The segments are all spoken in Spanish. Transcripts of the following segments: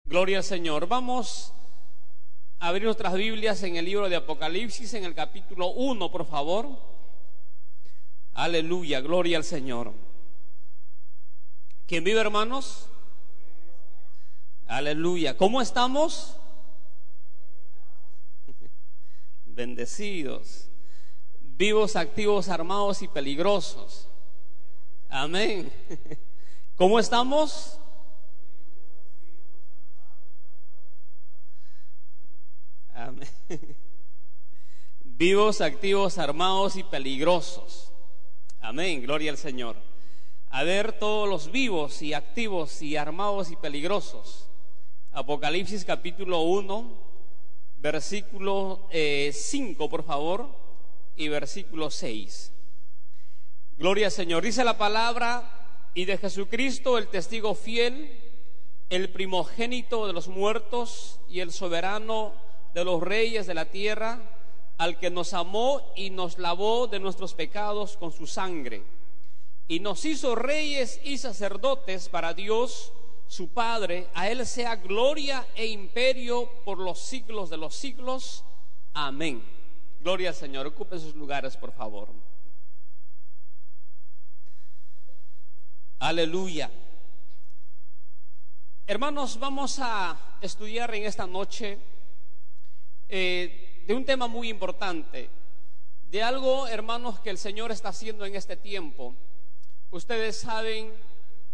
Gloria al Señor. Vamos a abrir nuestras Biblias en el libro de Apocalipsis, en el capítulo 1, por favor. Aleluya, gloria al Señor. ¿Quién vive, hermanos? Aleluya. ¿Cómo estamos? Bendecidos, vivos, activos, armados y peligrosos. Amén. ¿Cómo estamos? Amén. Vivos, activos, armados y peligrosos. Amén, gloria al Señor. A ver, todos los vivos y activos y armados y peligrosos. Apocalipsis capítulo 1, versículo 5, por favor, y versículo 6. Gloria al Señor. Dice la palabra: y de Jesucristo, el testigo fiel, el primogénito de los muertos y el soberano de los reyes de la tierra, al que nos amó y nos lavó de nuestros pecados con su sangre, y nos hizo reyes y sacerdotes para Dios su Padre. A Él sea gloria e imperio por los siglos de los siglos. Amén. Gloria al Señor. Ocupen sus lugares, por favor. Aleluya. Hermanos, vamos a estudiar en esta noche de un tema muy importante, de algo, hermanos, que el Señor está haciendo en este tiempo. Ustedes saben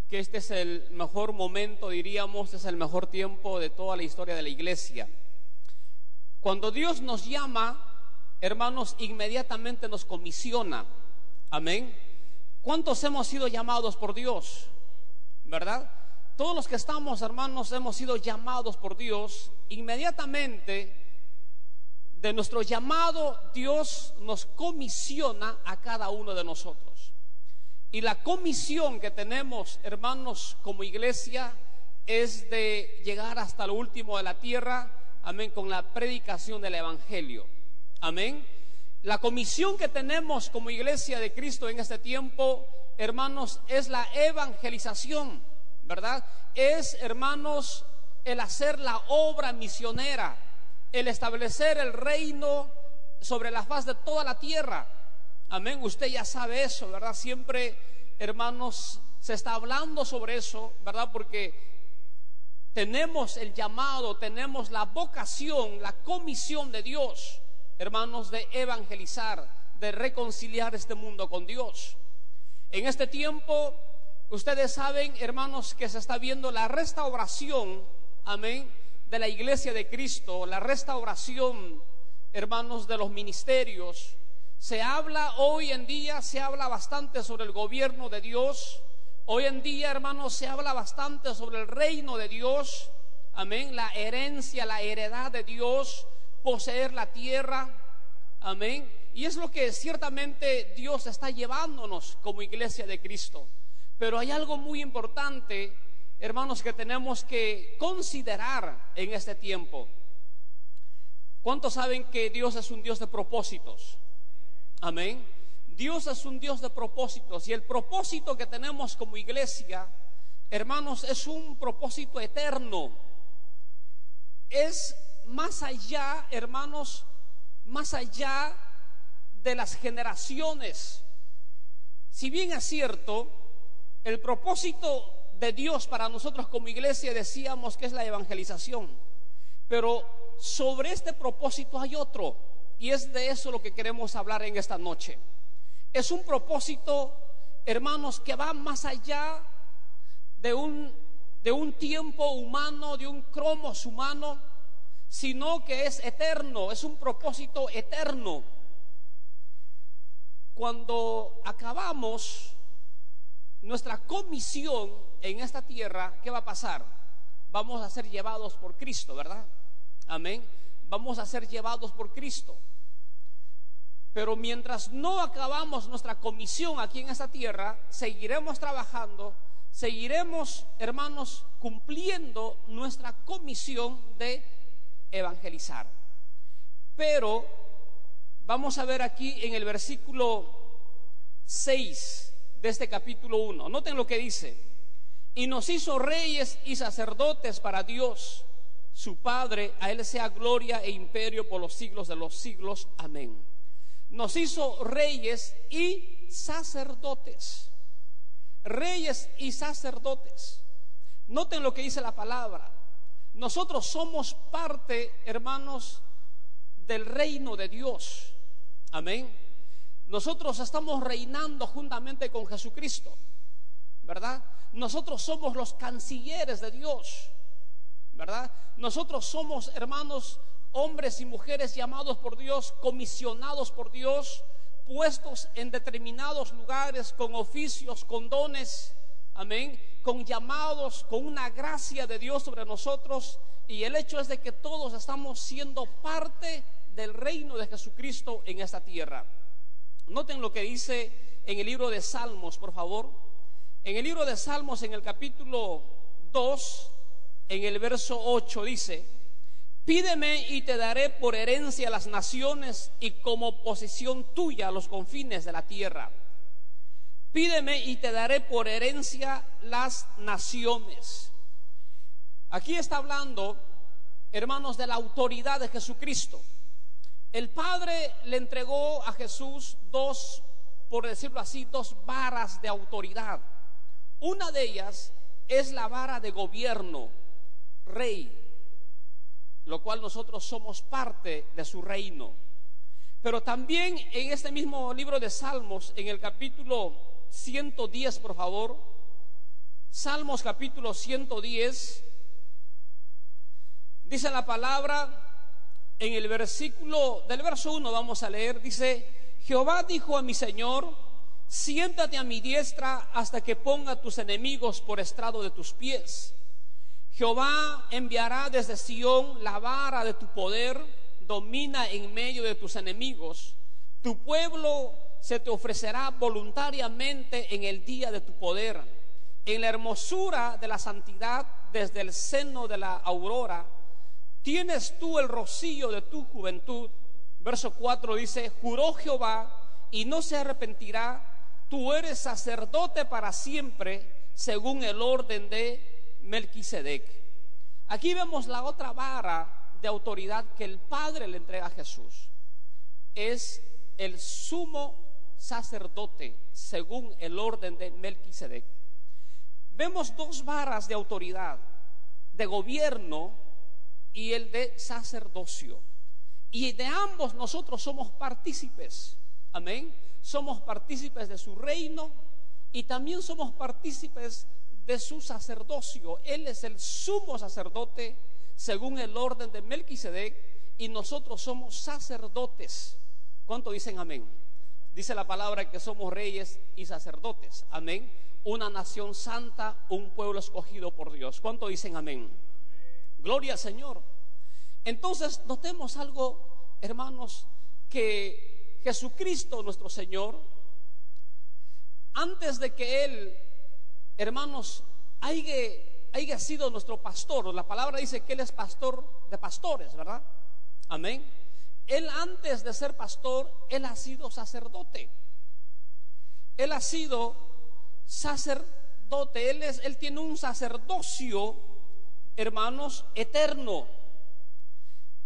que este es el mejor momento, diríamos, es el mejor tiempo de toda la historia de la iglesia. Cuando Dios nos llama, hermanos, inmediatamente nos comisiona. Amén. ¿Cuántos hemos sido llamados por Dios? ¿Verdad? Todos los que estamos, hermanos, hemos sido llamados por Dios. Inmediatamente de nuestro llamado, Dios nos comisiona a cada uno de nosotros. Y la comisión que tenemos, hermanos, como iglesia, es de llegar hasta lo último de la tierra, amén, con la predicación del evangelio. Amén. La comisión que tenemos como iglesia de Cristo en este tiempo, hermanos, es la evangelización, ¿verdad? Es, hermanos, el hacer la obra misionera, el establecer el reino sobre la faz de toda la tierra. Amén. Usted ya sabe eso, ¿verdad? Siempre, hermanos, se está hablando sobre eso, ¿verdad? Porque tenemos el llamado, tenemos la vocación, la comisión de Dios, hermanos, de evangelizar, de reconciliar este mundo con Dios. En este tiempo, ustedes saben, hermanos, que se está viendo la restauración, amén, de la iglesia de Cristo, la restauración, hermanos, de los ministerios. Se habla hoy en día, se habla bastante sobre el gobierno de Dios. Hoy en día, hermanos, se habla bastante sobre el reino de Dios. Amén. La herencia, la heredad de Dios, poseer la tierra. Amén. Y es lo que ciertamente Dios está llevándonos como iglesia de Cristo. Pero hay algo muy importante, hermanos, que tenemos que considerar en este tiempo. ¿Cuántos saben que Dios es un Dios de propósitos? Amén. Dios es un Dios de propósitos, y el propósito que tenemos como iglesia, hermanos, es un propósito eterno. Es más allá, hermanos, más allá de las generaciones. Si bien es cierto, el propósito de Dios para nosotros como iglesia, decíamos que es la evangelización, pero sobre este propósito hay otro, y es de eso lo que queremos hablar en esta noche. Es un propósito, hermanos, que va más allá de un tiempo humano, de un cromos humano, sino que es eterno, es un propósito eterno. Cuando acabamos nuestra comisión en esta tierra, ¿qué va a pasar? Vamos a ser llevados por Cristo, ¿verdad? Amén. Vamos a ser llevados por Cristo. Pero mientras no acabamos nuestra comisión aquí en esta tierra, seguiremos trabajando, seguiremos, hermanos, cumpliendo nuestra comisión de evangelizar. Pero vamos a ver aquí en el versículo 6 de este capítulo 1. Noten lo que dice: y nos hizo reyes y sacerdotes para Dios, su Padre. A Él sea gloria e imperio por los siglos de los siglos. Amén. Nos hizo reyes y sacerdotes. Reyes y sacerdotes. Noten lo que dice la palabra. Nosotros somos parte, hermanos, del reino de Dios. Amén. Nosotros estamos reinando juntamente con Jesucristo, ¿verdad? Nosotros somos los cancilleres de Dios, ¿verdad? Nosotros somos, hermanos, hombres y mujeres llamados por Dios, comisionados por Dios, puestos en determinados lugares con oficios, con dones, amén, con llamados, con una gracia de Dios sobre nosotros. Y el hecho es de que todos estamos siendo parte del reino de Jesucristo en esta tierra. Noten lo que dice en el libro de Salmos, por favor. En el libro de Salmos, en el capítulo 2, en el verso 8, dice: pídeme y te daré por herencia las naciones y como posesión tuya los confines de la tierra. Pídeme y te daré por herencia las naciones. Aquí está hablando, hermanos, de la autoridad de Jesucristo. El Padre le entregó a Jesús dos, por decirlo así, dos varas de autoridad. Una de ellas es la vara de gobierno, rey, lo cual nosotros somos parte de su reino. Pero también en este mismo libro de Salmos, en el capítulo 110, por favor, Salmos capítulo 110, dice la palabra, en el versículo, del verso 1 vamos a leer, dice: Jehová dijo a mi Señor, siéntate a mi diestra hasta que ponga tus enemigos por estrado de tus pies. Jehová enviará desde Sión la vara de tu poder, domina en medio de tus enemigos. Tu pueblo se te ofrecerá voluntariamente en el día de tu poder. En la hermosura de la santidad, desde el seno de la aurora, tienes tú el rocío de tu juventud. Verso 4 dice: juró Jehová y no se arrepentirá, tú eres sacerdote para siempre, según el orden de Melquisedec. Aquí vemos la otra vara de autoridad que el Padre le entrega a Jesús. Es el sumo sacerdote, según el orden de Melquisedec. Vemos dos varas de autoridad, de gobierno y el de sacerdocio. Y de ambos nosotros somos partícipes. Amén. Somos partícipes de su reino y también somos partícipes de su sacerdocio. Él es el sumo sacerdote según el orden de Melquisedec y nosotros somos sacerdotes. ¿Cuánto dicen amén? Dice la palabra que somos reyes y sacerdotes. Amén. Una nación santa, un pueblo escogido por Dios. ¿Cuánto dicen amén? Gloria al Señor. Entonces notemos algo, hermanos, que Jesucristo nuestro Señor, antes de que Él, hermanos, haya sido nuestro pastor, la palabra dice que Él es pastor de pastores, ¿verdad? Amén. Él, antes de ser pastor, Él ha sido sacerdote. Él ha sido sacerdote. Él tiene un sacerdocio, hermanos, eterno.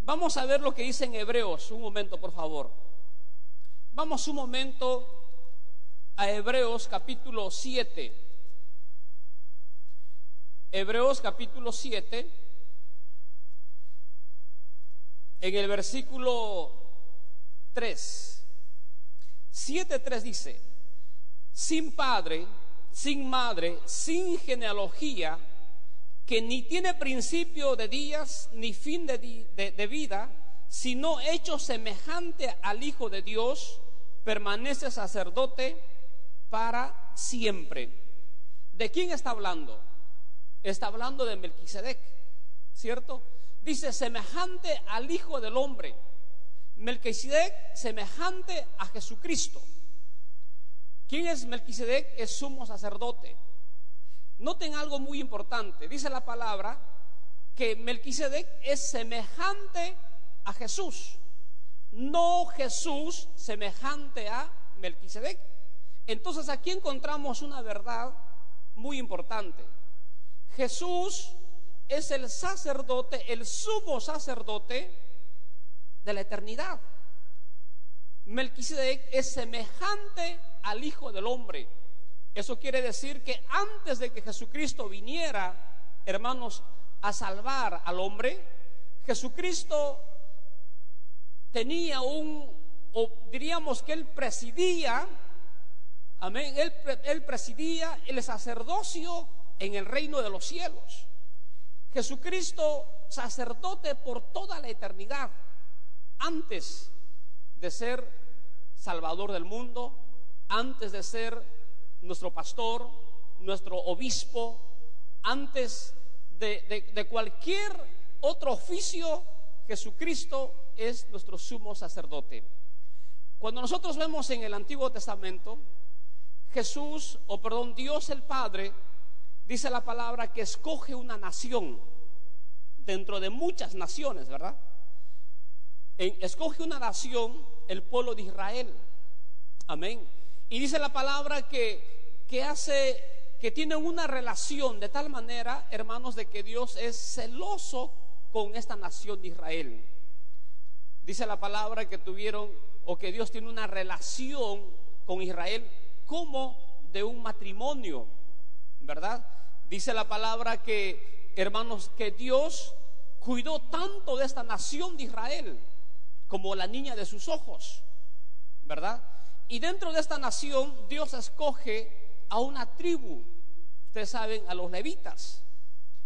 Vamos a ver lo que dice en Hebreos, un momento, por favor. Vamos un momento a Hebreos capítulo 7. Hebreos capítulo 7, en el versículo 3. 7:3 dice: sin padre, sin madre, sin genealogía, que ni tiene principio de días ni fin de vida, sino hecho semejante al Hijo de Dios, permanece sacerdote para siempre. ¿De quién está hablando? Está hablando de Melquisedec, ¿cierto? Dice semejante al Hijo del Hombre. Melquisedec semejante a Jesucristo. ¿Quién es Melquisedec? Es sumo sacerdote. Noten algo muy importante. Dice la palabra que Melquisedec es semejante a Jesús, no Jesús semejante a Melquisedec. Entonces aquí encontramos una verdad muy importante. Jesús es el sacerdote, el sumo sacerdote de la eternidad. Melquisedec es semejante al Hijo del Hombre. Eso quiere decir que antes de que Jesucristo viniera, hermanos, a salvar al hombre, Jesucristo tenía o diríamos que él presidía, amén, él presidía el sacerdocio en el reino de los cielos. Jesucristo, sacerdote por toda la eternidad, antes de ser Salvador del mundo, antes de ser nuestro pastor, nuestro obispo, antes de cualquier otro oficio, Jesucristo es nuestro sumo sacerdote. Cuando nosotros vemos en el Antiguo Testamento, Dios el Padre, dice la palabra que escoge una nación dentro de muchas naciones, ¿verdad? Escoge una nación, el pueblo de Israel. Amén. Y dice la palabra que tiene una relación de tal manera, hermanos, de que Dios es celoso con esta nación de Israel. Dice la palabra que que Dios tiene una relación con Israel como de un matrimonio, ¿verdad? Dice la palabra que, hermanos, que Dios cuidó tanto de esta nación de Israel como la niña de sus ojos, ¿verdad? Y dentro de esta nación Dios escoge a una tribu, ustedes saben, a los levitas.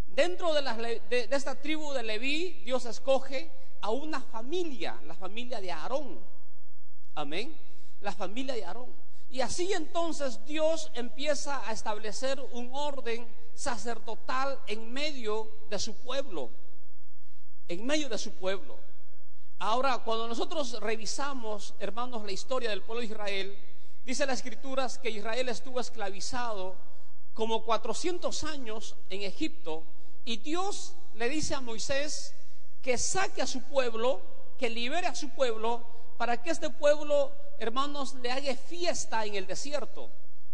Dentro de esta tribu de Leví, Dios escoge a una familia, la familia de Aarón. Amén, la familia de Aarón. Y así entonces Dios empieza a establecer un orden sacerdotal en medio de su pueblo. En medio de su pueblo. Ahora, cuando nosotros revisamos, hermanos, la historia del pueblo de Israel, dice las Escrituras que Israel estuvo esclavizado como 400 años en Egipto, y Dios le dice a Moisés que saque a su pueblo, que libere a su pueblo, para que este pueblo, hermanos, le haga fiesta en el desierto,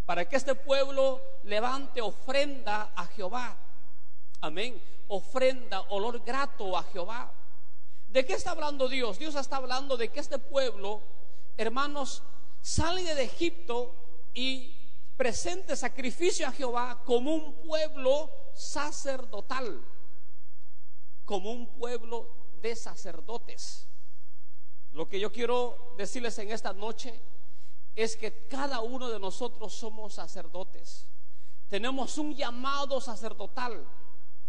para que este pueblo levante ofrenda a Jehová. Amén. Ofrenda, olor grato a Jehová. ¿De qué está hablando Dios? Dios está hablando de que este pueblo, hermanos, salga de Egipto y presente sacrificio a Jehová como un pueblo sacerdotal, como un pueblo de sacerdotes. Lo que yo quiero decirles en esta noche es que cada uno de nosotros somos sacerdotes. Tenemos un llamado sacerdotal.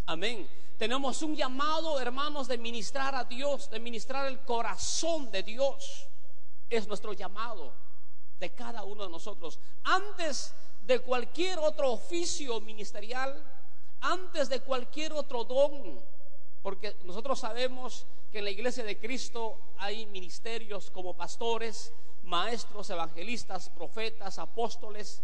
Amén. Tenemos un llamado, hermanos, de ministrar a Dios, de ministrar el corazón de Dios. Es nuestro llamado de cada uno de nosotros. Antes de cualquier otro oficio ministerial, antes de cualquier otro don, porque nosotros sabemos que en la iglesia de Cristo hay ministerios como pastores, maestros, evangelistas, profetas, apóstoles,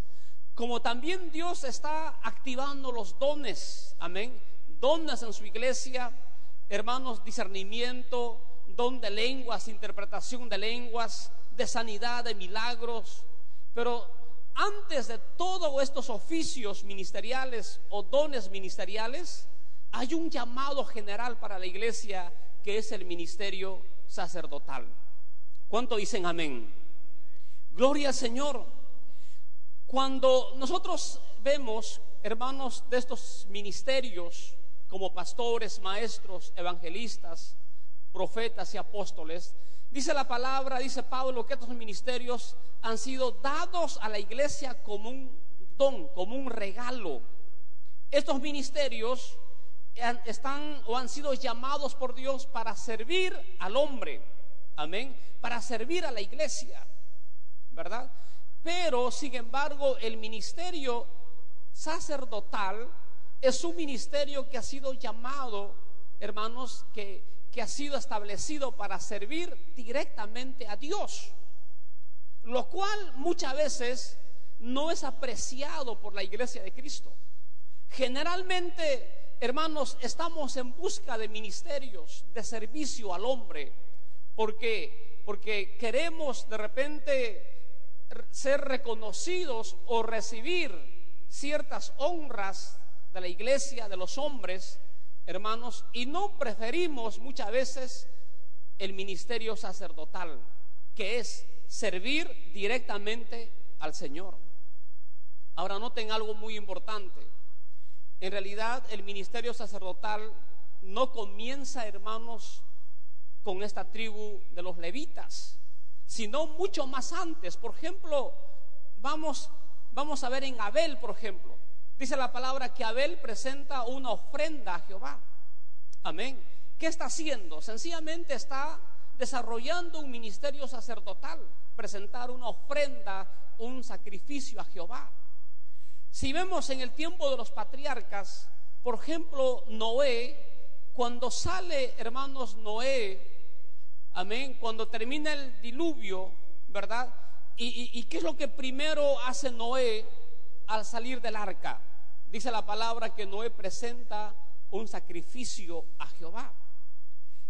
como también Dios está activando los dones. Amén. Dones en su iglesia, hermanos, discernimiento, don de lenguas, interpretación de lenguas, de sanidad, de milagros. Pero antes de todos estos oficios ministeriales o dones ministeriales, hay un llamado general para la iglesia, que es el ministerio sacerdotal. ¿Cuánto dicen amén? Gloria al Señor. Cuando nosotros vemos, hermanos, de estos ministerios como pastores, maestros, evangelistas, profetas y apóstoles, dice la palabra, dice Pablo, que estos ministerios han sido dados a la iglesia como un don, como un regalo. Estos ministerios han sido llamados por Dios para servir al hombre, amén, para servir a la iglesia, ¿verdad? Pero sin embargo el ministerio sacerdotal es un ministerio que ha sido llamado, hermanos, que ha sido establecido para servir directamente a Dios, lo cual muchas veces no es apreciado por la iglesia de Cristo. Generalmente, hermanos, estamos en busca de ministerios de servicio al hombre, porque queremos de repente ser reconocidos o recibir ciertas honras de la iglesia, de los hombres, hermanos, y no preferimos muchas veces el ministerio sacerdotal, que es servir directamente al Señor. Ahora noten algo muy importante. En realidad el ministerio sacerdotal no comienza, hermanos, con esta tribu de los levitas, sino mucho más antes. Por ejemplo, vamos a ver en Abel, por ejemplo. Dice la palabra que Abel presenta una ofrenda a Jehová. Amén. ¿Qué está haciendo? Sencillamente está desarrollando un ministerio sacerdotal, presentar una ofrenda, un sacrificio a Jehová. Si vemos en el tiempo de los patriarcas, por ejemplo, Noé, cuando sale, hermanos, Noé, amén, cuando termina el diluvio, ¿verdad? ¿Y qué es lo que primero hace Noé al salir del arca? Dice la palabra que Noé presenta un sacrificio a Jehová.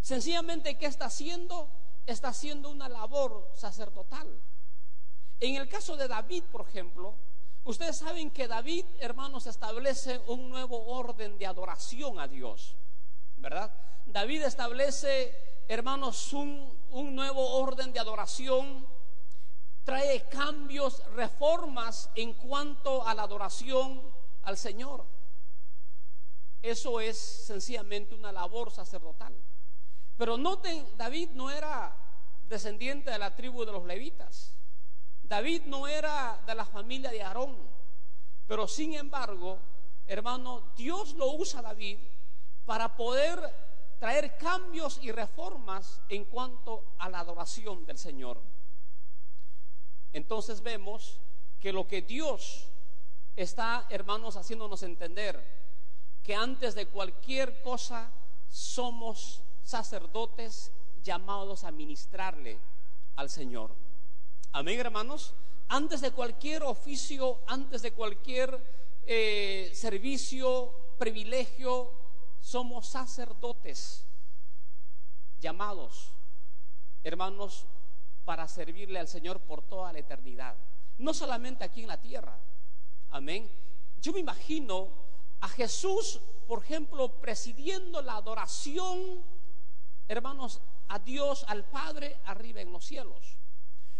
Sencillamente, ¿qué está haciendo? Está haciendo una labor sacerdotal. En el caso de David, por ejemplo, ustedes saben que David, hermanos, establece un nuevo orden de adoración a Dios, ¿verdad? David establece, hermanos, un nuevo orden de adoración, trae cambios, reformas en cuanto a la adoración al Señor. Eso es sencillamente una labor sacerdotal. Pero noten, David no era descendiente de la tribu de los levitas. David no era de la familia de Aarón. Pero sin embargo, hermano, Dios lo usa a David para poder traer cambios y reformas en cuanto a la adoración del Señor. Entonces vemos que lo que Dios está, hermanos, haciéndonos entender, que antes de cualquier cosa somos sacerdotes llamados a ministrarle al Señor. Amén, hermanos. Antes de cualquier oficio, antes de cualquier servicio, privilegio, somos sacerdotes llamados, hermanos, para servirle al Señor por toda la eternidad, no solamente aquí en la tierra. Amén. Yo me imagino a Jesús, por ejemplo, presidiendo la adoración, hermanos, a Dios, al Padre, arriba en los cielos.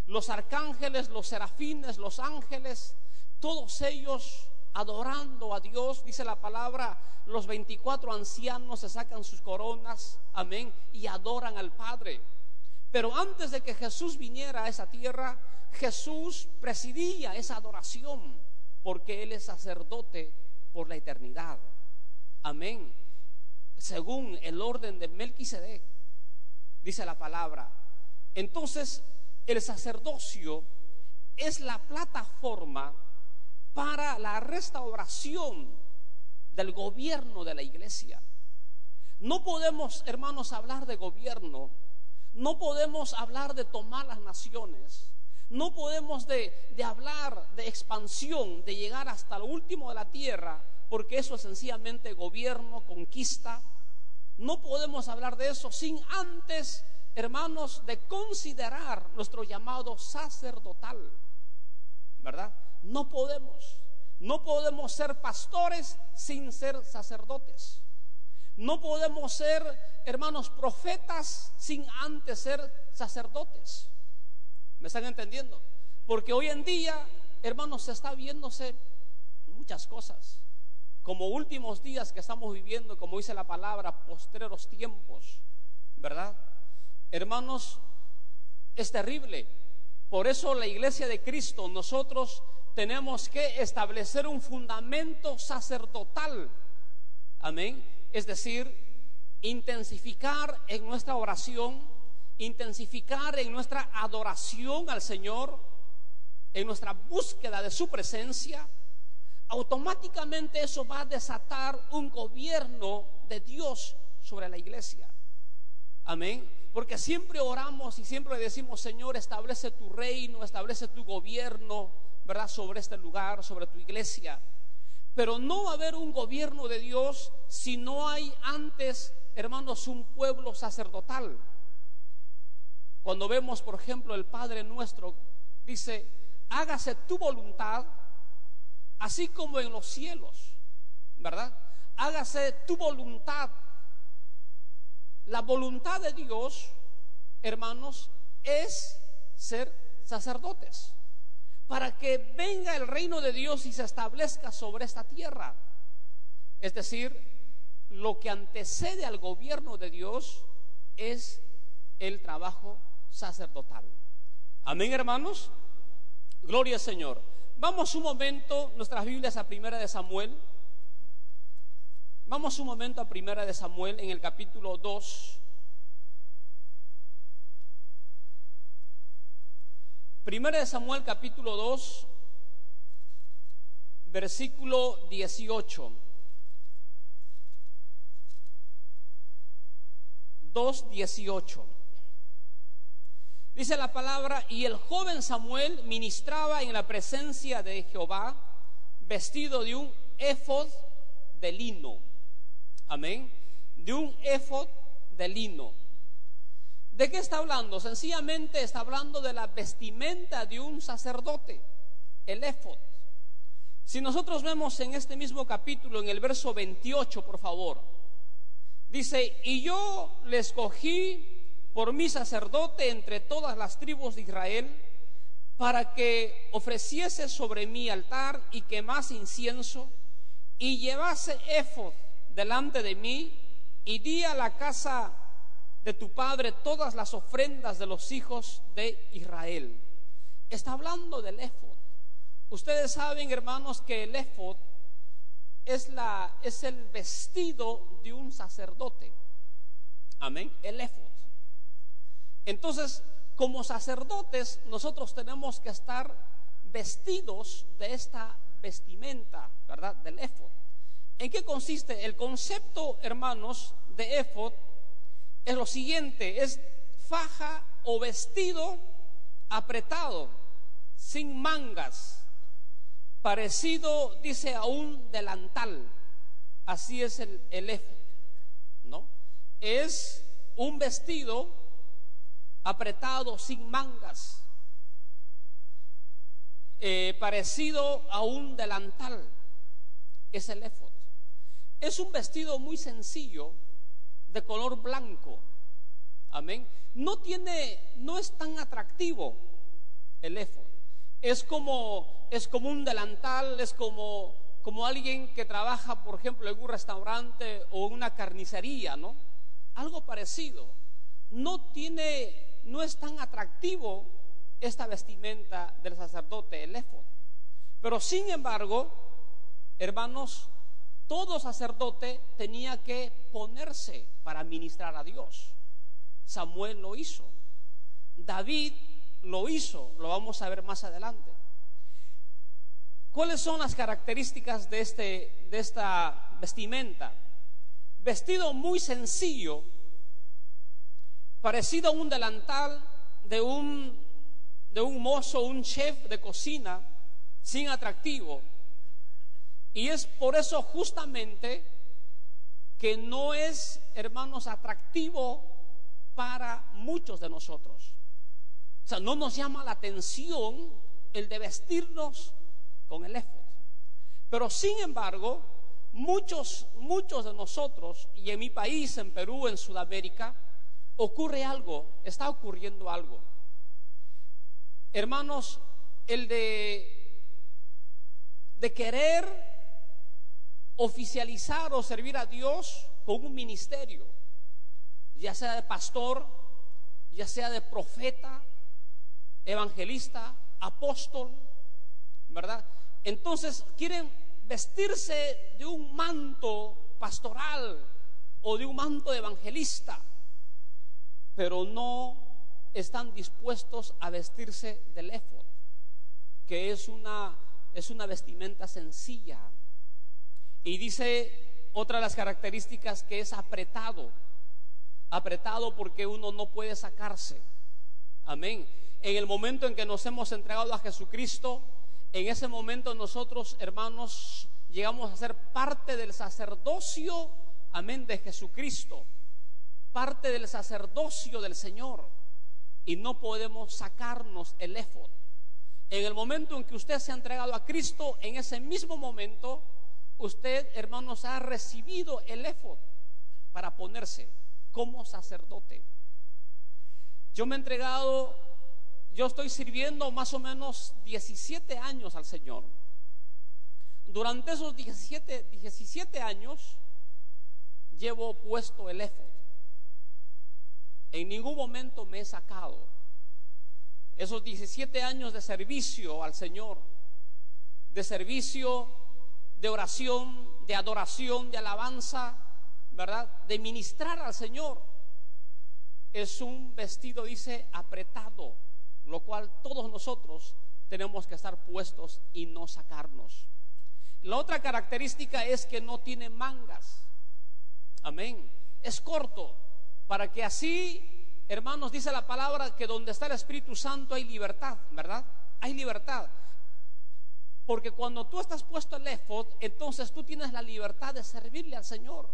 Los arcángeles, los serafines, los ángeles, todos ellos adorando a Dios. Dice la palabra, los 24 ancianos se sacan sus coronas, amén, y adoran al Padre. Pero antes de que Jesús viniera a esa tierra, Jesús presidía esa adoración, porque Él es sacerdote por la eternidad. Amén. Según el orden de Melquisedec, dice la palabra. Entonces, el sacerdocio es la plataforma para la restauración del gobierno de la iglesia. No podemos, hermanos, hablar de gobierno, no podemos hablar de tomar las naciones, no podemos de hablar de expansión, de llegar hasta lo último de la tierra, porque eso es sencillamente gobierno, conquista. No podemos hablar de eso sin antes, hermanos, de considerar nuestro llamado sacerdotal, ¿verdad? No podemos ser pastores sin ser sacerdotes. No podemos ser, hermanos, profetas sin antes ser sacerdotes. ¿Me están entendiendo? Porque hoy en día, hermanos, se está viéndose muchas cosas. Como últimos días que estamos viviendo, como dice la palabra, postreros tiempos, ¿verdad? Hermanos, es terrible. Por eso la iglesia de Cristo, nosotros tenemos que establecer un fundamento sacerdotal. Amén. Es decir, intensificar en nuestra oración, intensificar en nuestra adoración al Señor, en nuestra búsqueda de su presencia. Automáticamente eso va a desatar un gobierno de Dios sobre la iglesia. Amén. Porque siempre oramos y siempre le decimos: Señor, establece tu reino, establece tu gobierno, ¿verdad?, sobre este lugar, sobre tu iglesia. Pero no va a haber un gobierno de Dios si no hay antes, hermanos, un pueblo sacerdotal. Cuando vemos, por ejemplo, el Padre Nuestro, dice: hágase tu voluntad, así como en los cielos. ¿verdad? Hágase tu voluntad. La voluntad de Dios, hermanos, es ser sacerdotes, para que venga el reino de Dios y se establezca sobre esta tierra. Es decir, lo que antecede al gobierno de Dios es el trabajo sacerdotal. Amén, hermanos. Gloria al Señor. Vamos un momento, nuestras Biblias, a Primera de Samuel. Vamos un momento a Primera de Samuel en el capítulo 2. Primera de Samuel capítulo 2, versículo 18. 2:18. Dice la palabra: y el joven Samuel ministraba en la presencia de Jehová, vestido de un éfod de lino. Amén. De un éfod de lino. ¿De qué está hablando? Sencillamente está hablando de la vestimenta de un sacerdote, el éfod. Si nosotros vemos en este mismo capítulo, en el verso 28, por favor, dice: y yo le escogí por mi sacerdote entre todas las tribus de Israel, para que ofreciese sobre mi altar y quemase incienso, y llevase éfod delante de mí, y di a la casa de tu padre todas las ofrendas de los hijos de Israel. Está hablando del éfod. Ustedes saben, hermanos, que el éfod es el vestido de un sacerdote. Amén. El éfod. Entonces, como sacerdotes, nosotros tenemos que estar vestidos de esta vestimenta, ¿verdad? Del éfod. ¿En qué consiste? El concepto, hermanos, de éfod es lo siguiente: es faja o vestido apretado, sin mangas, parecido, dice, a un delantal. Así es el éfod, ¿no? Es un vestido apretado, sin mangas, parecido a un delantal. Es el éfod. Es un vestido muy sencillo, de color blanco. Amén. No es tan atractivo el éfod. Es como un delantal, es como alguien que trabaja, por ejemplo, en un restaurante o en una carnicería, ¿no? Algo parecido. No es tan atractivo esta vestimenta del sacerdote, el éfod. Pero sin embargo, hermanos, todo sacerdote tenía que ponerse para ministrar a Dios. Samuel lo hizo, David lo hizo, lo vamos a ver más adelante. ¿Cuáles son las características de esta vestimenta? Vestido muy sencillo, parecido a un delantal de un mozo, un chef de cocina, sin atractivo. Y es por eso justamente que no es, hermanos, atractivo para muchos de nosotros. O sea, no nos llama la atención el de vestirnos con el éfod. Pero sin embargo, muchos de nosotros, y en mi país, en Perú, en Sudamérica, está ocurriendo algo. Hermanos, el de querer oficializar o servir a Dios con un ministerio, ya sea de pastor, ya sea de profeta, evangelista, apóstol, ¿verdad? Entonces quieren vestirse de un manto pastoral o de un manto de evangelista, pero no están dispuestos a vestirse del éfod, que es una vestimenta sencilla. Y dice otra de las características, que es apretado porque uno no puede sacarse. Amén. En el momento en que nos hemos entregado a Jesucristo, en ese momento nosotros, hermanos, llegamos a ser parte del sacerdocio, amén, de Jesucristo, parte del sacerdocio del Señor, y no podemos sacarnos el éfod. En el momento en que usted se ha entregado a Cristo, en ese mismo momento usted, hermanos, ha recibido el éfod para ponerse como sacerdote. Yo me he entregado, yo estoy sirviendo más o menos 17 años al Señor. Durante esos 17 años llevo puesto el éfod. En ningún momento me he sacado. Esos 17 años de servicio al Señor, de servicio, de oración, de adoración, de alabanza, ¿verdad? De ministrar al Señor. Es un vestido, dice, apretado, lo cual todos nosotros tenemos que estar puestos y no sacarnos. La otra característica es que no tiene mangas. Amén. Es corto, para que así, hermanos, dice la palabra que donde está el Espíritu Santo hay libertad, ¿verdad? Hay libertad. Porque cuando tú estás puesto el éfod, entonces tú tienes la libertad de servirle al Señor.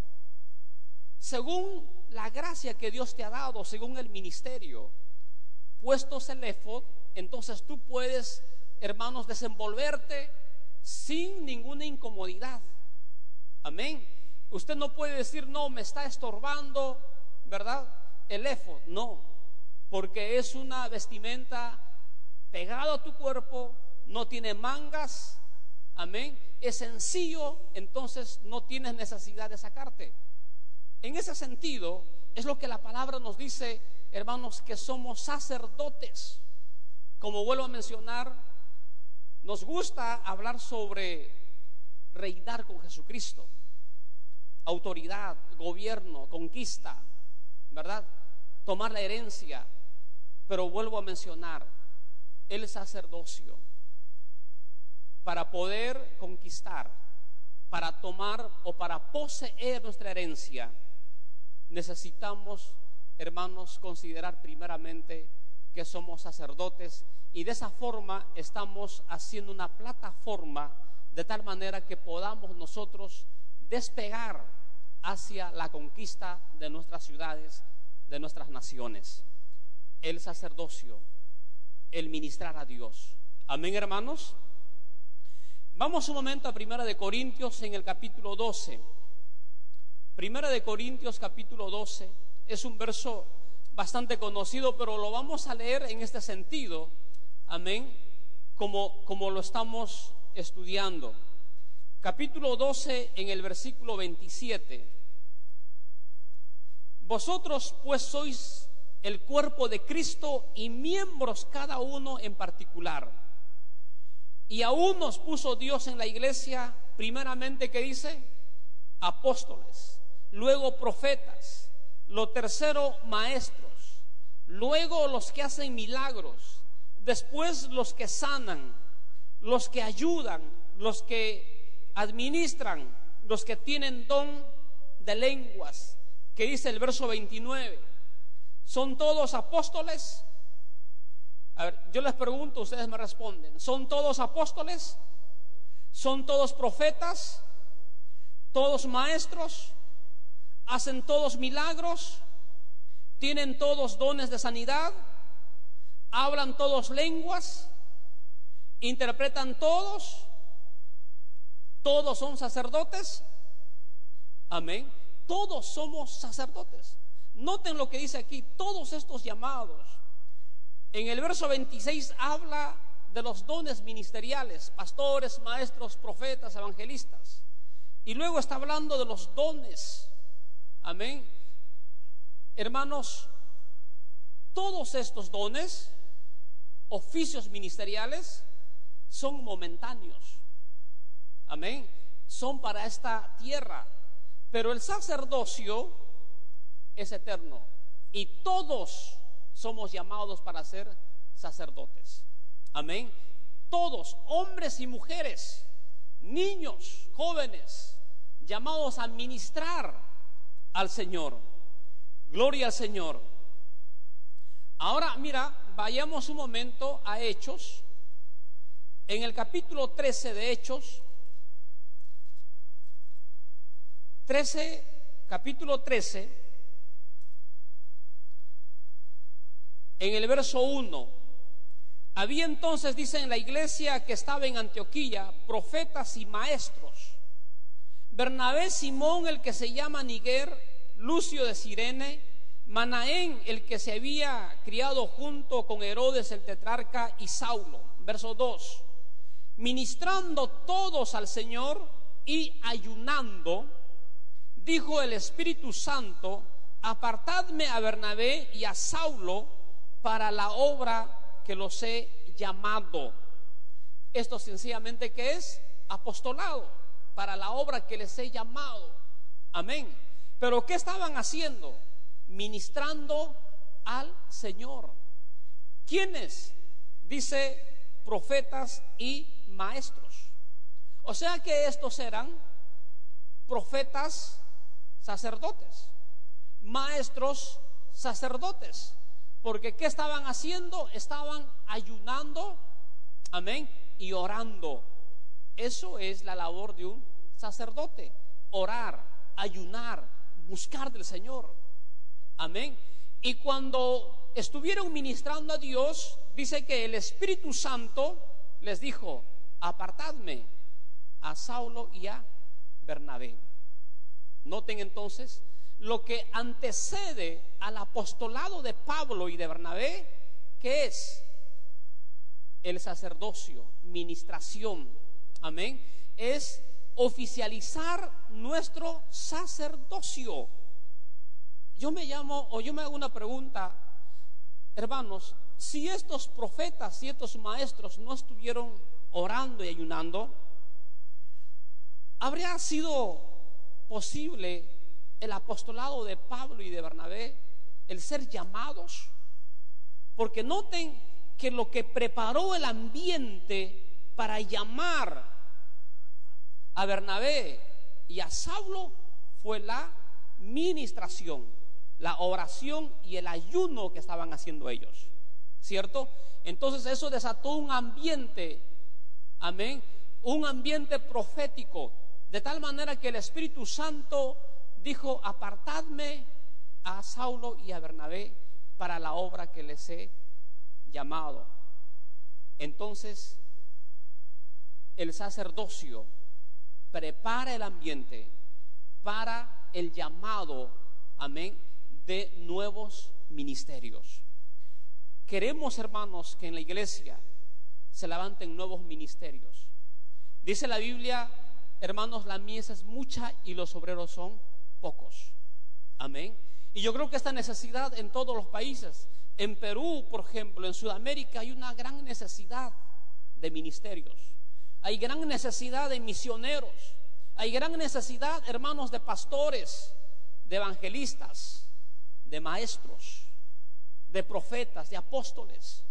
Según la gracia que Dios te ha dado, según el ministerio, puestos el éfod, entonces tú puedes, hermanos, desenvolverte sin ninguna incomodidad. Amén. Usted no puede decir, no, me está estorbando, ¿verdad? El éfod, no, porque es una vestimenta pegada a tu cuerpo, no tiene mangas, amén, es sencillo, entonces no tienes necesidad de sacarte. En ese sentido, es lo que la palabra nos dice, hermanos, que somos sacerdotes. Como vuelvo a mencionar, nos gusta hablar sobre reinar con Jesucristo, autoridad, gobierno, conquista, ¿verdad? Tomar la herencia, pero vuelvo a mencionar el sacerdocio. Para poder conquistar, para tomar o para poseer nuestra herencia, necesitamos, hermanos, considerar primeramente que somos sacerdotes, y de esa forma estamos haciendo una plataforma de tal manera que podamos nosotros despegar hacia la conquista de nuestras ciudades, de nuestras naciones. El sacerdocio, el ministrar a Dios. Amén, hermanos. Vamos un momento a Primera de Corintios en el capítulo 12. Primera de Corintios capítulo 12 es un verso bastante conocido, pero lo vamos a leer en este sentido, amén, como lo estamos estudiando. Capítulo 12 en el versículo 27. Vosotros pues sois el cuerpo de Cristo y miembros cada uno en particular. Y aún nos puso Dios en la iglesia, primeramente, ¿qué dice? Apóstoles, luego profetas, lo tercero maestros, luego los que hacen milagros, después los que sanan, los que ayudan, los que administran, los que tienen don de lenguas, que dice el verso 29. ¿Son todos apóstoles? A ver, yo les pregunto, ustedes me responden. ¿Son todos apóstoles? ¿Son todos profetas? ¿Todos maestros? ¿Hacen todos milagros? ¿Tienen todos dones de sanidad? ¿Hablan todos lenguas? ¿Interpretan todos? ¿Todos son sacerdotes? Amén. Todos somos sacerdotes. Noten lo que dice aquí, todos estos llamados. En el verso 26 habla de los dones ministeriales, pastores, maestros, profetas, evangelistas. Y luego está hablando de los dones. Amén. Hermanos, todos estos dones, oficios ministeriales, son momentáneos. Amén. Son para esta tierra. Pero el sacerdocio es eterno. Y todos somos llamados para ser sacerdotes. Amén. Todos, hombres y mujeres, niños, jóvenes, llamados a ministrar al Señor. Gloria al Señor. Ahora, mira, vayamos un momento a Hechos. En el capítulo 13 de Hechos, capítulo 13, en el verso 1, había entonces, dice, en la iglesia que estaba en Antioquía, profetas y maestros. Bernabé, Simón, el que se llama Niger, Lucio de Cirene, Manaén, el que se había criado junto con Herodes el tetrarca, y Saulo. Verso 2. Ministrando todos al Señor y ayunando, dijo el Espíritu Santo: apartadme a Bernabé y a Saulo para la obra que los he llamado. Esto sencillamente, ¿qué es? Apostolado, para la obra que les he llamado. Amén. Pero ¿qué estaban haciendo? Ministrando al Señor. ¿Quiénes? Dice: profetas y maestros. O sea que estos eran profetas sacerdotes, maestros sacerdotes. Porque ¿qué estaban haciendo? Estaban ayunando, amén, y orando. Eso es la labor de un sacerdote: orar, ayunar, buscar del Señor. Amén. Y cuando estuvieron ministrando a Dios, dice que el Espíritu Santo les dijo: apartadme a Saulo y a Bernabé. Noten entonces lo que antecede al apostolado de Pablo y de Bernabé, que es el sacerdocio, ministración. Amén. Es oficializar nuestro sacerdocio. Yo me hago una pregunta, hermanos: si estos profetas y estos maestros no estuvieron orando y ayunando, ¿habría sido posible el apostolado de Pablo y de Bernabé, el ser llamados? Porque noten que lo que preparó el ambiente para llamar a Bernabé y a Saulo fue la ministración, la oración y el ayuno que estaban haciendo ellos, ¿cierto? Entonces eso desató un ambiente, amén, un ambiente profético, de tal manera que el Espíritu Santo dijo: apartadme a Saulo y a Bernabé para la obra que les he llamado. Entonces el sacerdocio prepara el ambiente para el llamado, amén, de nuevos ministerios. Queremos, hermanos, que en la iglesia se levanten nuevos ministerios. Dice la Biblia, hermanos: la mies es mucha y los obreros son pocos. Amén. Y yo creo que esta necesidad en todos los países. En Perú, por ejemplo, en Sudamérica, hay una gran necesidad de ministerios. Hay gran necesidad de misioneros. Hay gran necesidad, hermanos, de pastores, de evangelistas, de maestros, de profetas, de apóstoles.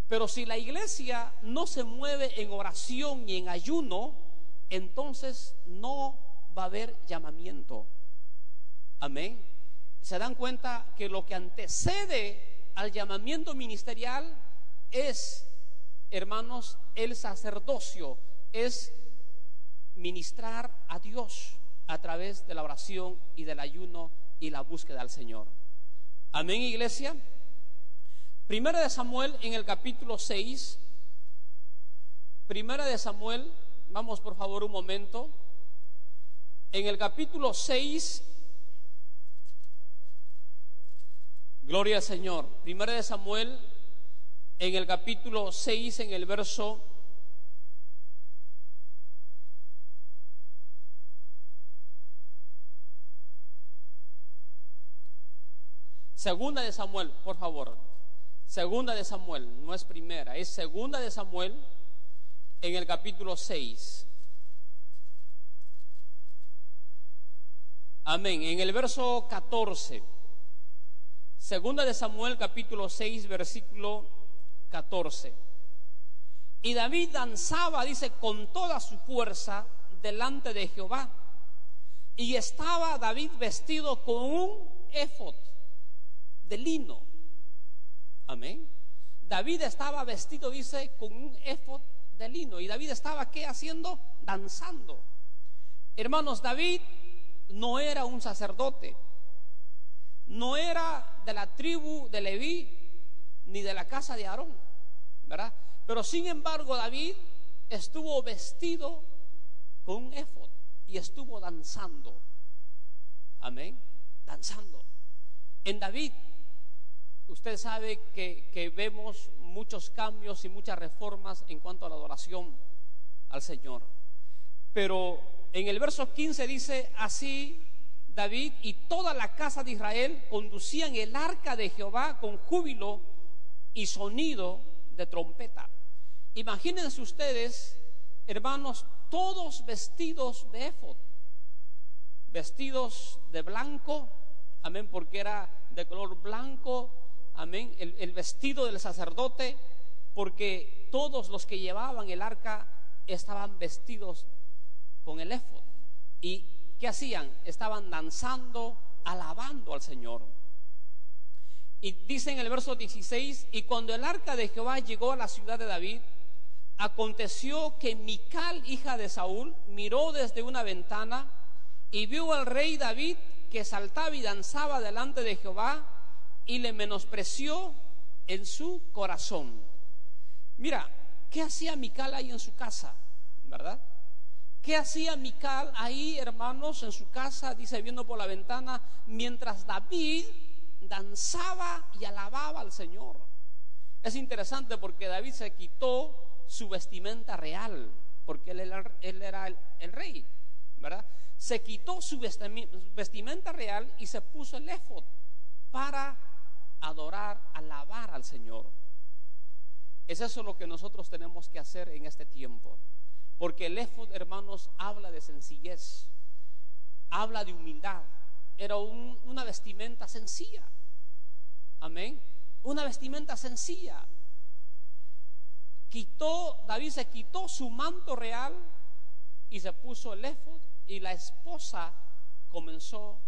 Pero si la iglesia no se mueve en oración y en ayuno, entonces no va a haber llamamiento. Amén. Se dan cuenta que lo que antecede al llamamiento ministerial es, hermanos, el sacerdocio, es ministrar a Dios a través de la oración y del ayuno y la búsqueda al Señor. Amén, iglesia. Primera de Samuel, en el capítulo 6. Primera de Samuel, vamos por favor un momento. En el capítulo 6, gloria al Señor. Primera de Samuel, en el capítulo 6, en el verso 2 de Samuel, por favor. 2 de Samuel, no es primera, es 2 de Samuel, en el capítulo 6. Amén. En el verso 14. 2 de Samuel, capítulo 6, versículo 14. Y David danzaba, dice, con toda su fuerza delante de Jehová. Y estaba David vestido con un éfod de lino. Amén. David estaba vestido, dice, con un éfod de lino. Y David estaba, ¿qué haciendo? Danzando. Hermanos, David no era un sacerdote, no era de la tribu de Leví ni de la casa de Aarón, ¿verdad? Pero sin embargo David estuvo vestido con un éfod. y estuvo danzando. Amén, danzando. En David, usted sabe que vemos muchos cambios y muchas reformas en cuanto a la adoración al Señor. Pero en el verso 15 dice: así David y toda la casa de Israel conducían el arca de Jehová con júbilo y sonido de trompeta. Imagínense ustedes, hermanos, todos vestidos de éfod, vestidos de blanco, amén, porque era de color blanco, amén, el vestido del sacerdote, porque todos los que llevaban el arca estaban vestidos con el éfod. ¿Y qué hacían? Estaban danzando, alabando al Señor. Y dice en el verso 16: y cuando el arca de Jehová llegó a la ciudad de David, aconteció que Mical, hija de Saúl, miró desde una ventana y vio al rey David que saltaba y danzaba delante de Jehová, y le menospreció en su corazón. Mira, ¿qué hacía Mical ahí en su casa? ¿Verdad? ¿Qué hacía Mical ahí, hermanos, en su casa? Dice, viendo por la ventana, mientras David danzaba y alababa al Señor. Es interesante porque David se quitó su vestimenta real, porque él era el rey, ¿verdad? Se quitó su vestimenta real y se puso el éfod para adorar, alabar al Señor. Es eso lo que nosotros tenemos que hacer en este tiempo, porque el éfod, hermanos, habla de sencillez, habla de humildad. Era una vestimenta sencilla, amén, una vestimenta sencilla. David se quitó su manto real y se puso el éfod, y la esposa comenzó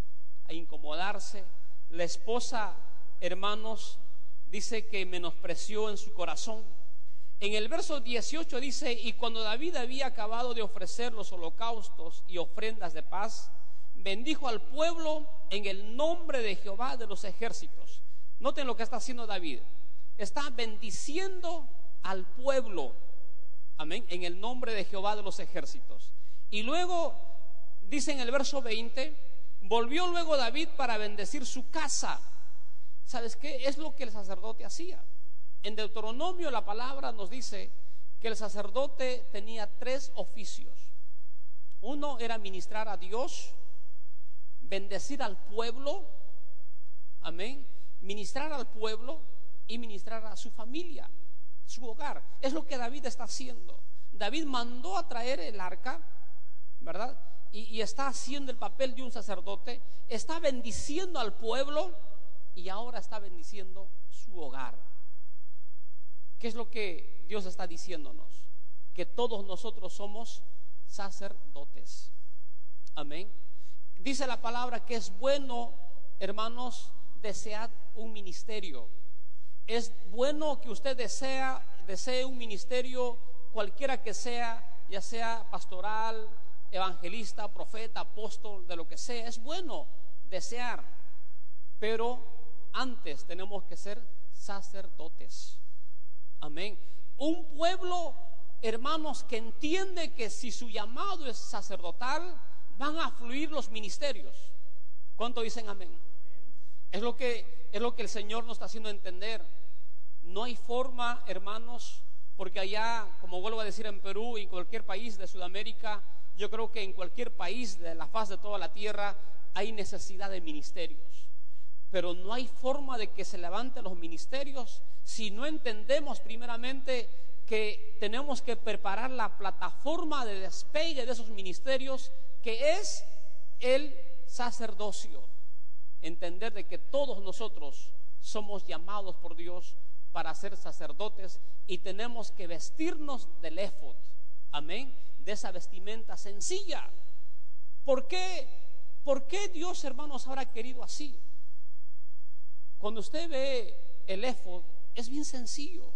a incomodarse. La esposa, hermanos, dice que menospreció en su corazón. En el verso 18 dice: y cuando David había acabado de ofrecer los holocaustos y ofrendas de paz, bendijo al pueblo en el nombre de Jehová de los ejércitos. Noten lo que está haciendo David. Está bendiciendo al pueblo, amén, en el nombre de Jehová de los ejércitos. Y luego dice en el verso 20: volvió luego David para bendecir su casa. ¿Sabes qué? Es lo que el sacerdote hacía. En Deuteronomio la palabra nos dice que el sacerdote tenía 3 oficios. Uno era ministrar a Dios, bendecir al pueblo, amén, ministrar al pueblo y ministrar a su familia, su hogar. Es lo que David está haciendo. David mandó a traer el arca, ¿verdad? Y está haciendo el papel de un sacerdote, está bendiciendo al pueblo y ahora está bendiciendo su hogar. ¿Qué es lo que Dios está diciéndonos? Que todos nosotros somos sacerdotes. Amén. Dice la palabra que es bueno, hermanos, desear un ministerio. Es bueno que usted desee un ministerio, cualquiera que sea, ya sea pastoral, evangelista, profeta, apóstol, de lo que sea. Es bueno desear, pero antes tenemos que ser sacerdotes. Amén. Un pueblo, hermanos, que entiende que si su llamado es sacerdotal, van a fluir los ministerios. ¿Cuánto dicen amén? Es lo que el Señor nos está haciendo entender. No hay forma, hermanos, porque allá, como vuelvo a decir, en Perú y en cualquier país de Sudamérica, yo creo que en cualquier país de la faz de toda la tierra hay necesidad de ministerios. Pero no hay forma de que se levanten los ministerios si no entendemos primeramente que tenemos que preparar la plataforma de despegue de esos ministerios, que es el sacerdocio. Entender de que todos nosotros somos llamados por Dios para ser sacerdotes y tenemos que vestirnos del éfod, amén, de esa vestimenta sencilla. ¿Por qué Dios, hermanos, habrá querido así? Cuando usted ve el éfod, es bien sencillo.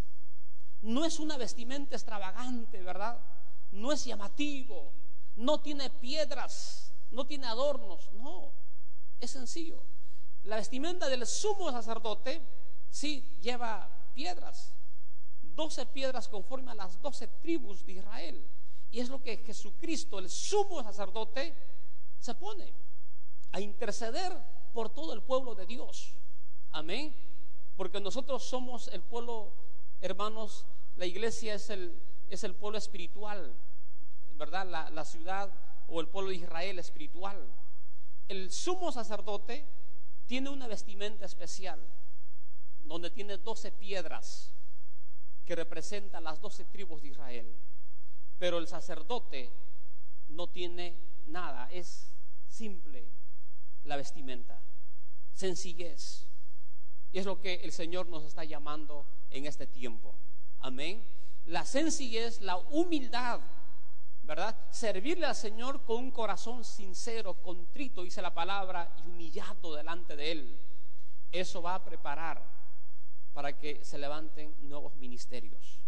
No es una vestimenta extravagante, ¿verdad? No es llamativo, no tiene piedras, no tiene adornos, no, es sencillo. La vestimenta del sumo sacerdote sí lleva piedras, 12 piedras conforme a las 12 tribus de Israel. Y es lo que Jesucristo, el sumo sacerdote, se pone a interceder por todo el pueblo de Dios. Amén. Porque nosotros somos el pueblo, hermanos, la iglesia es el pueblo espiritual, ¿verdad? La ciudad o el pueblo de Israel espiritual. El sumo sacerdote tiene una vestimenta especial donde tiene 12 piedras que representan las 12 tribus de Israel. Pero el sacerdote no tiene nada, es simple la vestimenta, sencillez. Y es lo que el Señor nos está llamando en este tiempo. Amén. La sencillez, la humildad, ¿verdad? Servirle al Señor con un corazón sincero, contrito, dice la palabra, y humillado delante de Él. Eso va a preparar para que se levanten nuevos ministerios.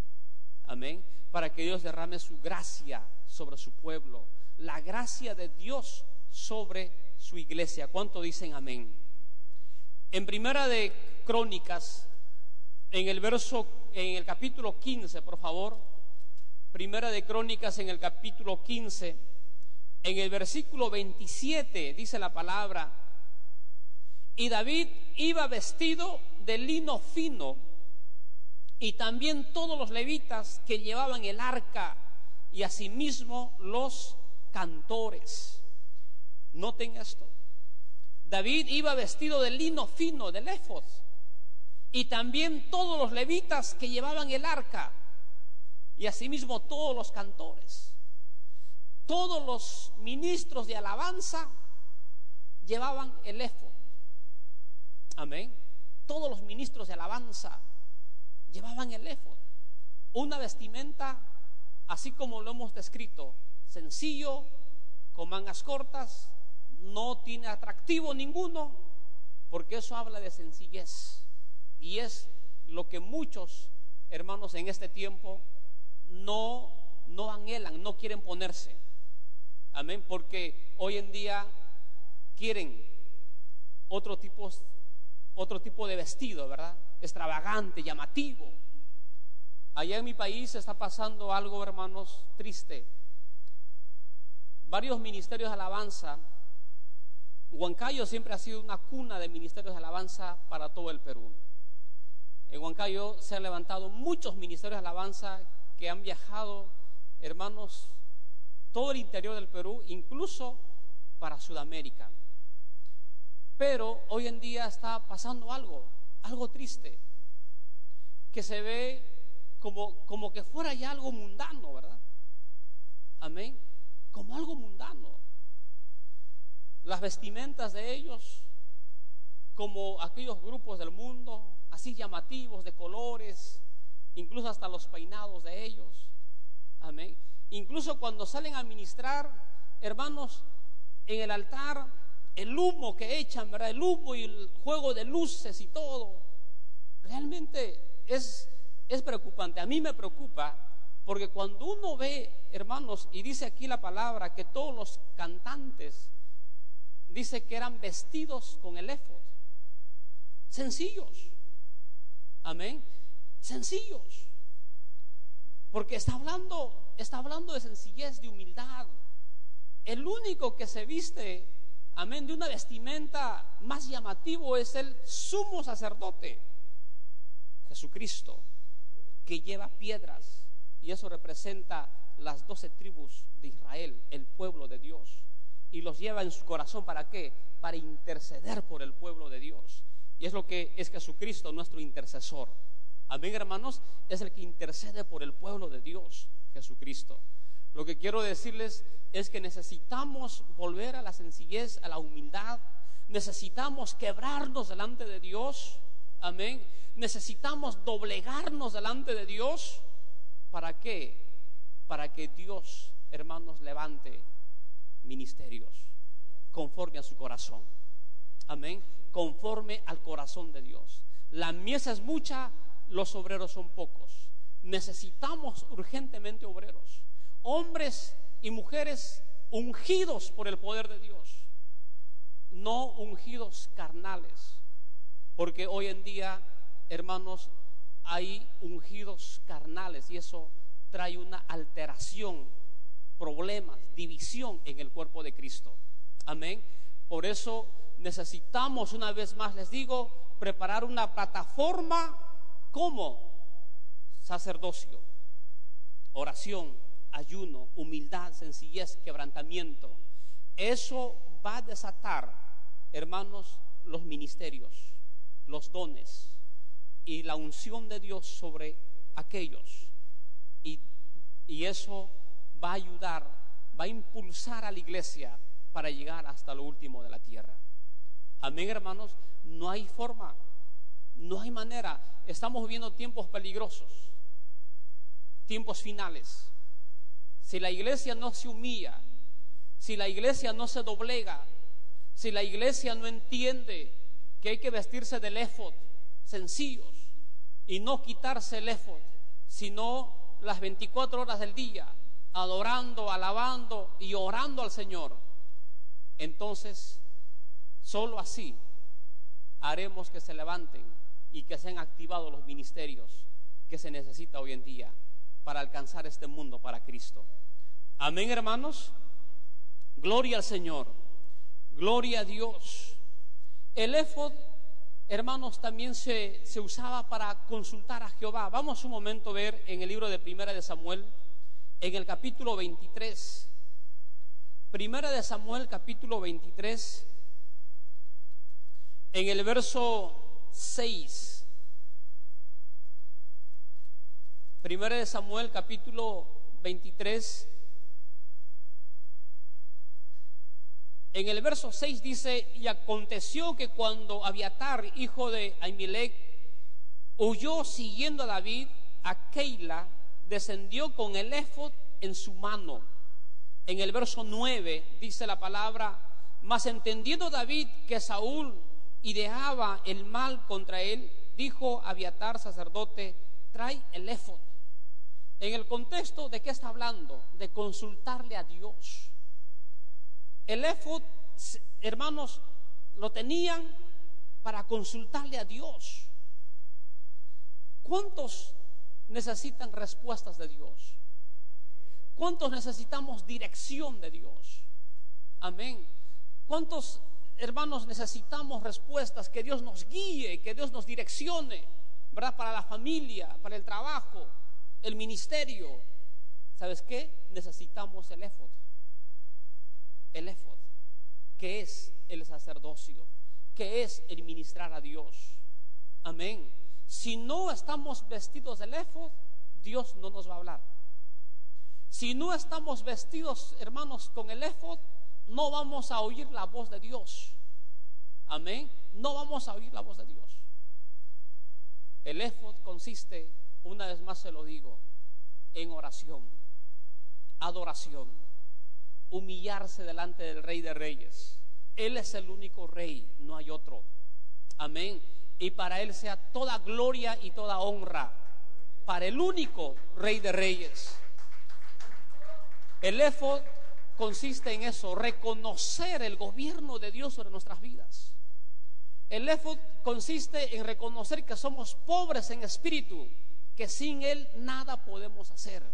Amén. Para que Dios derrame su gracia sobre su pueblo, la gracia de Dios sobre su iglesia. ¿Cuánto dicen amén? En Primera de Crónicas, en el capítulo 15, por favor. Primera de Crónicas, en el capítulo 15, en el versículo 27, dice la palabra: y David iba vestido de lino fino, y también todos los levitas que llevaban el arca, y asimismo los cantores. Noten esto: David iba vestido de lino fino, del éfod, y también todos los levitas que llevaban el arca, y asimismo todos los cantores. Todos los ministros de alabanza llevaban el éfod. Amén. Todos los ministros de alabanza llevaban el éfod, una vestimenta así como lo hemos descrito, sencillo, con mangas cortas, no tiene atractivo ninguno, porque eso habla de sencillez, y es lo que muchos hermanos en este tiempo no anhelan, no quieren ponerse. Amén. Porque hoy en día quieren otro tipo de vestido, ¿verdad? Extravagante, llamativo. Allá en mi país está pasando algo, hermanos, triste. Varios ministerios de alabanza. Huancayo siempre ha sido una cuna de ministerios de alabanza para todo el Perú. En Huancayo se han levantado muchos ministerios de alabanza que han viajado, hermanos, todo el interior del Perú, incluso para Sudamérica. Pero hoy en día está pasando algo triste, que se ve como que fuera ya algo mundano, ¿verdad? Amén. Como algo mundano. Las vestimentas de ellos, como aquellos grupos del mundo, así llamativos, de colores, incluso hasta los peinados de ellos. Amén. Incluso cuando salen a ministrar, hermanos, en el altar, el humo que echan, ¿verdad? El humo y el juego de luces y todo, realmente es preocupante. A mí me preocupa, porque cuando uno ve, hermanos, y dice aquí la palabra que todos los cantantes, dice que eran vestidos con el éfod, sencillos. Amén. Sencillos, porque está hablando de sencillez, de humildad. El único que se viste, amén, de una vestimenta más llamativo es el sumo sacerdote, Jesucristo, que lleva piedras, y eso representa las 12 tribus de Israel, el pueblo de Dios, y los lleva en su corazón. ¿Para qué? Para interceder por el pueblo de Dios. Y es lo que es Jesucristo, nuestro intercesor. Amén, hermanos, es el que intercede por el pueblo de Dios, Jesucristo. Lo que quiero decirles es que necesitamos volver a la sencillez, a la humildad. Necesitamos quebrarnos delante de Dios. Amén. Necesitamos doblegarnos delante de Dios. ¿Para qué? Para que Dios, hermanos, levante ministerios conforme a su corazón. Amén. Conforme al corazón de Dios. La mies es mucha, los obreros son pocos. Necesitamos urgentemente obreros, hombres y mujeres ungidos por el poder de Dios, no ungidos carnales, porque hoy en día, hermanos, hay ungidos carnales y eso trae una alteración problemas, división en el cuerpo de Cristo. Amén. Por eso necesitamos, una vez más les digo, preparar una plataforma como sacerdocio, oración, ayuno, humildad, sencillez, quebrantamiento. Eso va a desatar, hermanos, los ministerios, los dones y la unción de Dios sobre aquellos. Y eso va a ayudar, va a impulsar a la iglesia para llegar hasta lo último de la tierra. Amén, hermanos. No hay forma, no hay manera. Estamos viviendo tiempos peligrosos, tiempos finales. Si la iglesia no se humilla, si la iglesia no se doblega, si la iglesia no entiende que hay que vestirse del éfod sencillos y no quitarse el éfod, sino las 24 horas del día, adorando, alabando y orando al Señor, entonces solo así haremos que se levanten y que sean activados los ministerios que se necesita hoy en día para alcanzar este mundo para Cristo. Amén, hermanos. Gloria al Señor, gloria a Dios. El éfod, hermanos, también se usaba para consultar a Jehová. Vamos un momento a ver en el libro de Primera de Samuel, en el capítulo 23. Primera de Samuel, capítulo 23, en el verso 6. Primera de Samuel, capítulo 23. En el verso 6 dice: y aconteció que cuando Abiatar, hijo de Ahimelech, huyó siguiendo a David a Keila, descendió con el éfod en su mano. En el verso 9 dice la palabra: mas entendiendo David que Saúl ideaba el mal contra él, dijo a Abiatar sacerdote: trae el éfod. En el contexto, ¿de qué está hablando? De consultarle a Dios. El éfod, hermanos, lo tenían para consultarle a Dios. ¿Cuántos necesitan respuestas de Dios? ¿Cuántos necesitamos dirección de Dios? Amén. ¿Cuántos, hermanos, necesitamos respuestas? Que Dios nos guíe, que Dios nos direccione, ¿verdad? Para la familia, para el trabajo, el ministerio. ¿Sabes qué? Necesitamos el éfod. El éfod, que es el sacerdocio, que es el ministrar a Dios. Amén. Si no estamos vestidos del éfod, Dios no nos va a hablar. Si no estamos vestidos, hermanos, con el éfod, no vamos a oír la voz de Dios. Amén. No vamos a oír la voz de Dios. El éfod consiste, una vez más se lo digo, en oración, adoración, humillarse delante del Rey de Reyes. Él es el único Rey, no hay otro. Amén. Y para Él sea toda gloria y toda honra, para el único Rey de Reyes. El éfod consiste en eso, reconocer el gobierno de Dios sobre nuestras vidas. El éfod consiste en reconocer que somos pobres en espíritu, que sin Él nada podemos hacer.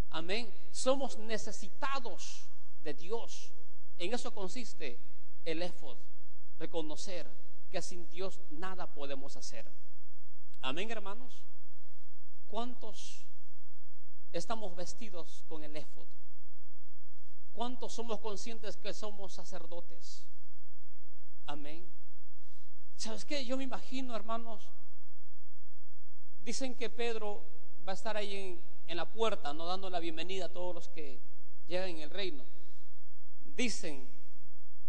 Amén. Somos necesitados de Dios. En eso consiste el éfod, reconocer que sin Dios nada podemos hacer. Amén, hermanos. ¿Cuántos estamos vestidos con el éfod? ¿Cuántos somos conscientes que somos sacerdotes? Amén. ¿Sabes qué? Yo me imagino, hermanos, dicen que Pedro va a estar ahí en la puerta, no dando la bienvenida a todos los que llegan en el reino. Dicen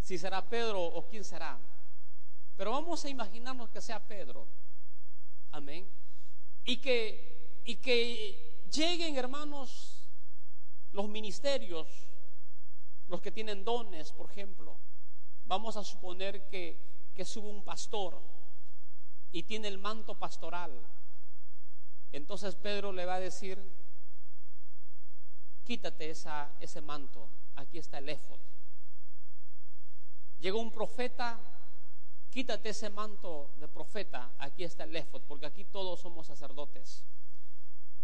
si será Pedro o quién será, pero vamos a imaginarnos que sea Pedro. Amén. Y que lleguen, hermanos, los ministerios, los que tienen dones, por ejemplo. Vamos a suponer que sube un pastor y tiene el manto pastoral. Entonces Pedro le va a decir: quítate ese manto, aquí está el éfod. Llegó un profeta, quítate ese manto de profeta, aquí está el éfod, porque aquí todos somos sacerdotes.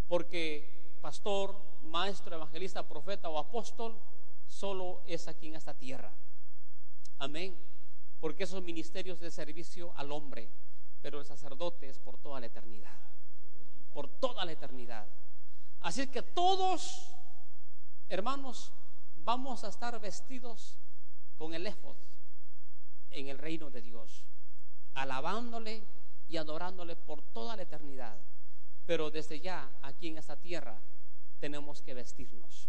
Porque pastor, maestro, evangelista, profeta o apóstol solo es aquí en esta tierra. Amén. Porque esos ministerios de servicio al hombre, pero el sacerdote es por toda la eternidad. Por toda la eternidad. Así que todos, hermanos, vamos a estar vestidos con el éfod en el reino de Dios, alabándole y adorándole por toda la eternidad. Pero desde ya, aquí en esta tierra, tenemos que vestirnos,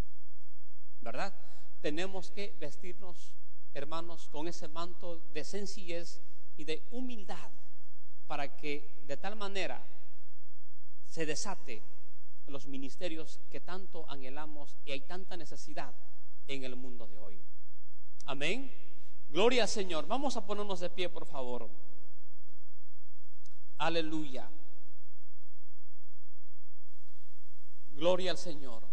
¿verdad? Tenemos que vestirnos, hermanos, con ese manto de sencillez y de humildad, para que de tal manera se desate los ministerios que tanto anhelamos y hay tanta necesidad en el mundo de hoy. Amén. Gloria al Señor. Vamos a ponernos de pie, por favor. Aleluya. Gloria al Señor.